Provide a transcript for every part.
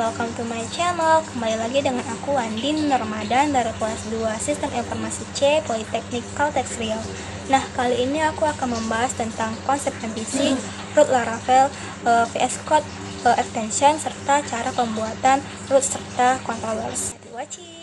welcome to my channel. Kembali lagi dengan aku Andin Ramadan dari kelas 2 Sistem Informasi C Politeknik Caltech Riau. Nah, kali ini aku akan membahas tentang konsep MPC, root Laravel, VS Code, extension, serta cara pembuatan root serta controllers. Happy watching!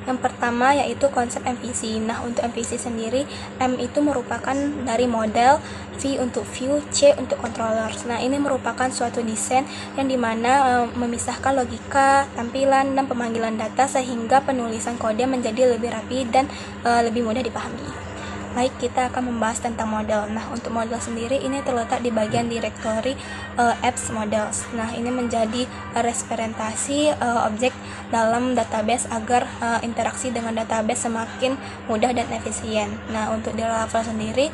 Yang pertama yaitu konsep MVC. Nah, untuk MVC sendiri, M itu merupakan dari model, V untuk view, C untuk controllers. Nah, ini merupakan suatu desain yang dimana memisahkan logika, tampilan, dan pemanggilan data sehingga penulisan kode menjadi lebih rapi dan lebih mudah dipahami. Baik, kita akan membahas tentang model. Nah, untuk model sendiri ini terletak di bagian directory apps models. Nah, ini menjadi representasi objek dalam database agar interaksi dengan database semakin mudah dan efisien. Nah, untuk di Laravel sendiri,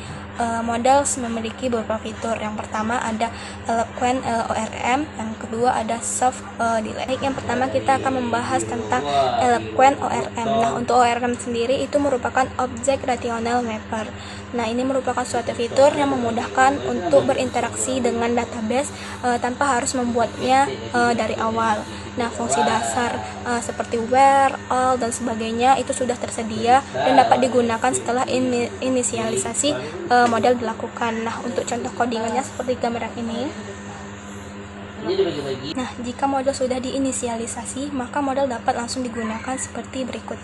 models memiliki beberapa fitur. Yang pertama ada Eloquent ORM, yang kedua ada Soft Delete. Baik, yang pertama kita akan membahas tentang Eloquent ORM. Nah, untuk ORM sendiri itu merupakan Object Relational Mapper. Nah, ini merupakan suatu fitur yang memudahkan untuk berinteraksi dengan database tanpa harus membuatnya dari awal. Nah, fungsi dasar seperti where, all, dan sebagainya itu sudah tersedia dan dapat digunakan setelah inisialisasi model dilakukan. Nah, untuk contoh codingannya seperti gambar ini. Nah, jika model sudah diinisialisasi, maka model dapat langsung digunakan seperti berikut.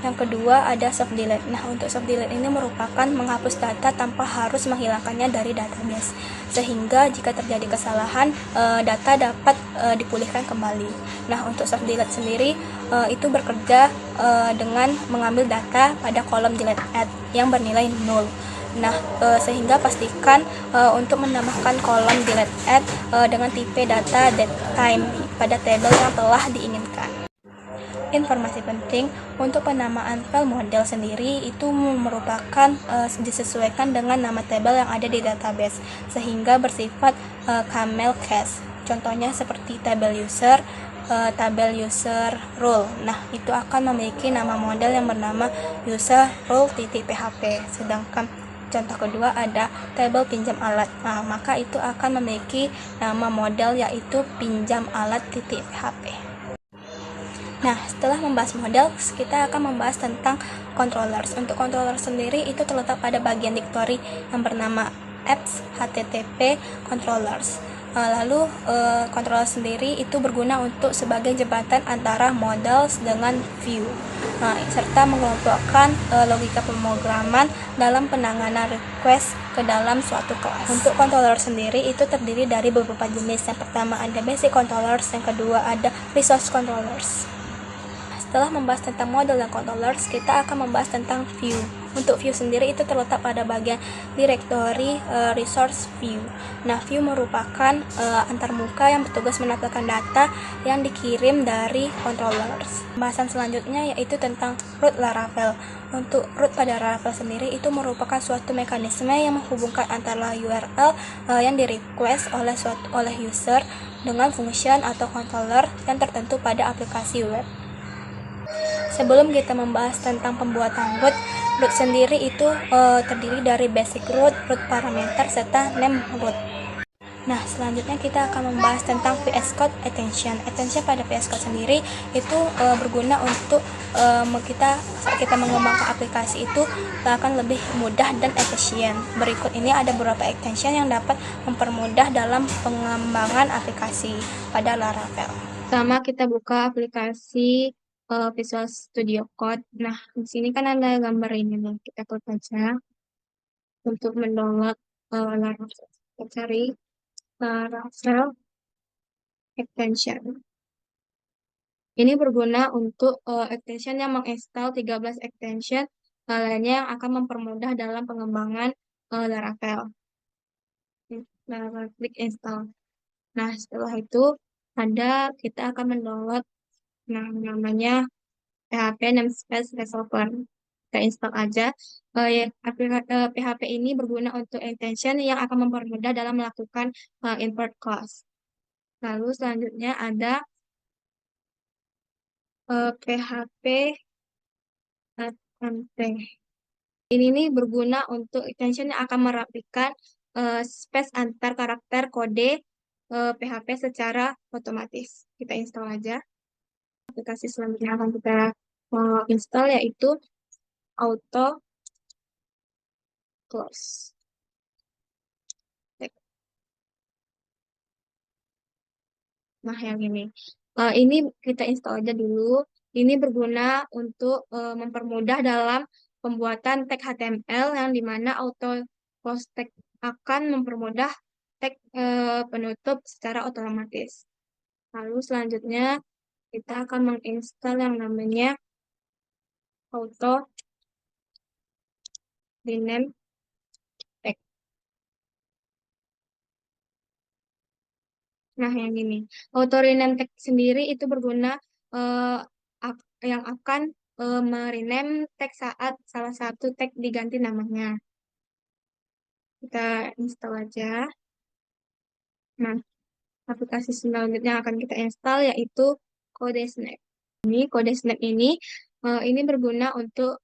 Yang kedua ada soft delete. Nah, untuk soft delete ini merupakan menghapus data tanpa harus menghilangkannya dari database, sehingga jika terjadi kesalahan, data dapat dipulihkan kembali. Nah, untuk soft delete sendiri itu bekerja dengan mengambil data pada kolom delete add yang bernilai 0. Nah, sehingga pastikan untuk menambahkan kolom delete add dengan tipe data datetime pada tabel yang telah diinginkan. Informasi penting untuk penamaan file model sendiri itu merupakan disesuaikan dengan nama tabel yang ada di database sehingga bersifat camel case. Contohnya seperti tabel user role. Nah, itu akan memiliki nama model yang bernama user role.php. Sedangkan contoh kedua ada tabel pinjam alat. Nah, maka itu akan memiliki nama model yaitu pinjam alat.php. Nah, setelah membahas model, kita akan membahas tentang controllers. Untuk controller sendiri itu terletak pada bagian directory yang bernama apps http controllers. Lalu controller sendiri itu berguna untuk sebagai jembatan antara models dengan view, serta mengelompokkan logika pemrograman dalam penanganan request ke dalam suatu kelas. Untuk controller sendiri itu terdiri dari beberapa jenis. Yang pertama ada basic controllers, yang kedua ada resource controllers. Setelah membahas tentang model dan controllers, kita akan membahas tentang view. Untuk view sendiri itu terletak pada bagian directory resource view. Nah, view merupakan antarmuka yang bertugas menampilkan data yang dikirim dari controllers. Pembahasan selanjutnya yaitu tentang root Laravel. Untuk root pada Laravel sendiri itu merupakan suatu mekanisme yang menghubungkan antara URL yang di-request oleh user dengan function atau controller yang tertentu pada aplikasi web. Sebelum kita membahas tentang pembuatan root sendiri itu terdiri dari basic root parameter, serta name root. Nah, selanjutnya kita akan membahas tentang VS Code extension. Extension pada VS Code sendiri itu berguna untuk saat kita mengembangkan aplikasi itu akan lebih mudah dan efisien. Berikut ini ada beberapa extension yang dapat mempermudah dalam pengembangan aplikasi pada Laravel. Pertama, kita buka aplikasi Visual Studio Code. Nah, di sini kan ada gambar ini nih. Kita klik aja untuk mendownload Laravel. Kita cari Laravel extension. Ini berguna untuk extension yang menginstal 13 extension lainnya yang akan mempermudah dalam pengembangan Laravel. Laravel klik install. Nah, setelah itu kita akan mendownload namanya PHP namespace resolver. Kita install aja. PHP ini berguna untuk extension yang akan mempermudah dalam melakukan import class. Lalu selanjutnya ada PHP AMP. Ini nih berguna untuk extension yang akan merapikan space antar karakter kode PHP secara otomatis. Kita install aja. Aplikasi selanjutnya akan kita install yaitu Auto Close. Nah, yang ini. Ini kita install aja dulu. Ini berguna untuk mempermudah dalam pembuatan tag HTML yang dimana auto close tag akan mempermudah tag penutup secara otomatis. Lalu selanjutnya kita akan menginstal yang namanya auto rename tag. Nah, yang ini. Auto rename tag sendiri itu berguna eh, yang akan merename tag saat salah satu tag diganti namanya. Kita install aja. Nah, aplikasi selanjutnya yang akan kita install yaitu CodeSnap. CodeSnap ini berguna untuk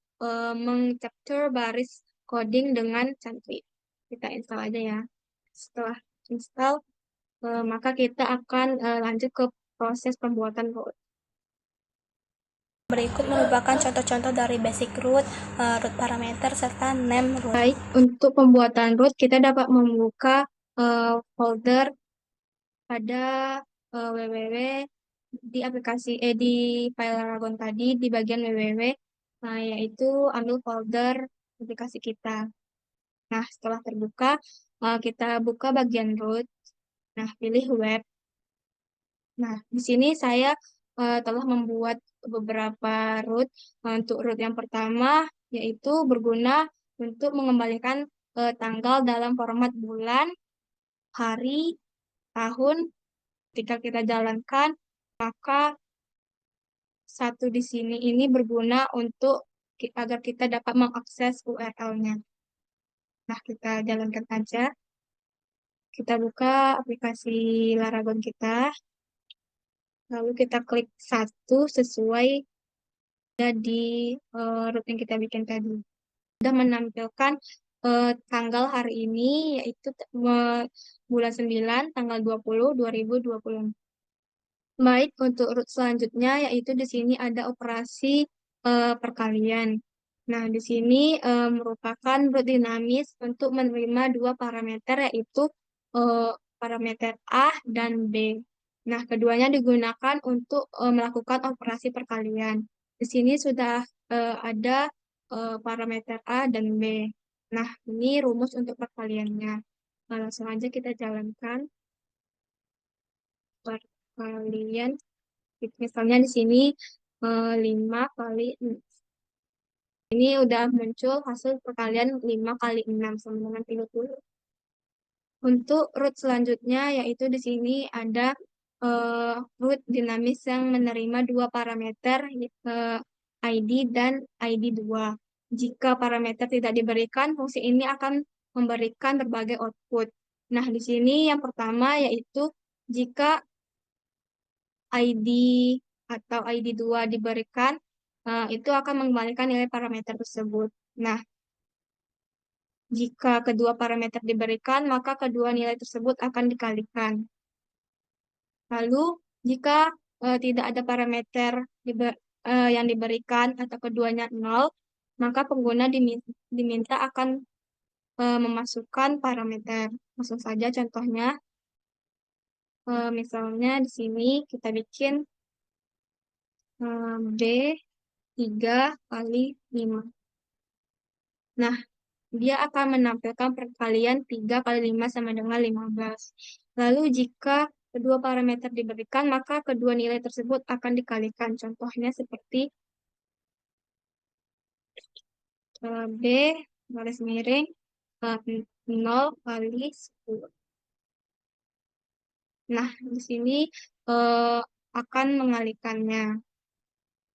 mengcapture baris coding dengan cantik. Kita install aja ya. Setelah install, maka kita akan lanjut ke proses pembuatan code. Berikut merupakan contoh-contoh dari basic root, root parameter, serta name root. Baik, untuk pembuatan root, kita dapat membuka folder pada www di aplikasi di file Laragon tadi di bagian www, yaitu ambil folder aplikasi kita. Nah, setelah terbuka, kita buka bagian root. Nah, pilih web. Nah, di sini saya telah membuat beberapa root. Untuk root yang pertama, yaitu berguna untuk mengembalikan tanggal dalam format bulan, hari, tahun. Ketika kita jalankan, maka satu di sini ini berguna untuk agar kita dapat mengakses URL-nya. Nah, kita jalankan aja. Kita buka aplikasi Laragon kita. Lalu kita klik satu sesuai di root yang kita bikin tadi. Sudah menampilkan tanggal hari ini, yaitu bulan 9, tanggal 20, 2020. Baik, untuk root selanjutnya, yaitu di sini ada operasi perkalian. Nah, di sini merupakan root dinamis untuk menerima dua parameter, yaitu eh, parameter A dan B. Nah, keduanya digunakan untuk melakukan operasi perkalian. Di sini sudah ada parameter A dan B. Nah, ini rumus untuk perkaliannya. Nah, langsung aja kita jalankan perkalian. Misalnya di sini 5 kali 6. Ini udah muncul hasil perkalian 5 kali 6 sama dengan 30. Untuk root selanjutnya yaitu di sini ada root dinamis yang menerima dua parameter ID dan ID2. Jika parameter tidak diberikan, fungsi ini akan memberikan berbagai output. Nah, di sini yang pertama yaitu jika ID atau ID2 diberikan, itu akan mengembalikan nilai parameter tersebut. Nah, jika kedua parameter diberikan, maka kedua nilai tersebut akan dikalikan. Lalu, jika tidak ada parameter yang diberikan atau keduanya nol, maka pengguna diminta akan memasukkan parameter. Langsung saja contohnya, misalnya di sini kita bikin B 3 kali 5. Nah, dia akan menampilkan perkalian 3 kali 5 sama dengan 15. Lalu jika kedua parameter diberikan, maka kedua nilai tersebut akan dikalikan. Contohnya seperti B garis miring 0 kali 10. Nah, di sini eh, akan mengalihkannya.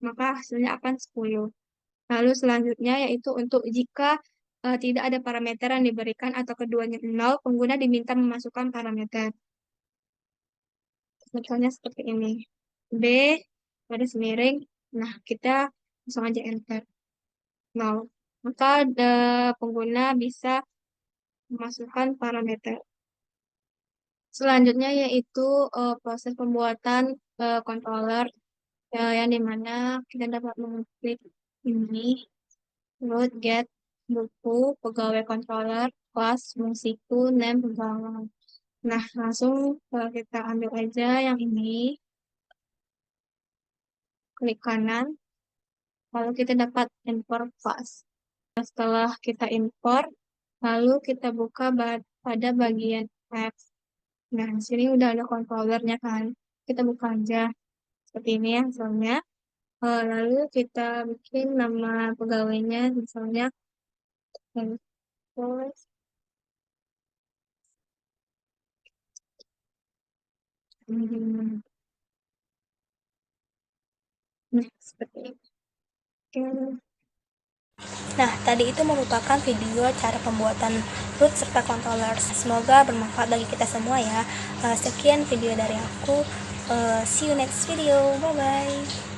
Maka hasilnya akan 10. Lalu selanjutnya yaitu untuk jika tidak ada parameter yang diberikan atau keduanya nol, pengguna diminta memasukkan parameter. Misalnya seperti ini. B garis miring. Nah, kita langsung aja enter. Nol. Maka pengguna bisa memasukkan parameter. Selanjutnya yaitu proses pembuatan controller yang dimana kita dapat mengklik ini root get buku pegawai controller kelas fungsiku name pegawai. Nah, langsung kita ambil aja yang ini, klik kanan, lalu kita dapat import class. Nah, setelah kita import, lalu kita buka pada bagian apps. Nah, di sini udah ada controllernya kan. Kita buka aja seperti ini ya misalnya. Lalu kita bikin nama pegawainya misalnya terus nah seperti itu. Oke. Nah, tadi itu merupakan video cara pembuatan root serta controller. Semoga bermanfaat bagi kita semua ya. Sekian video dari aku. See you next video. Bye bye.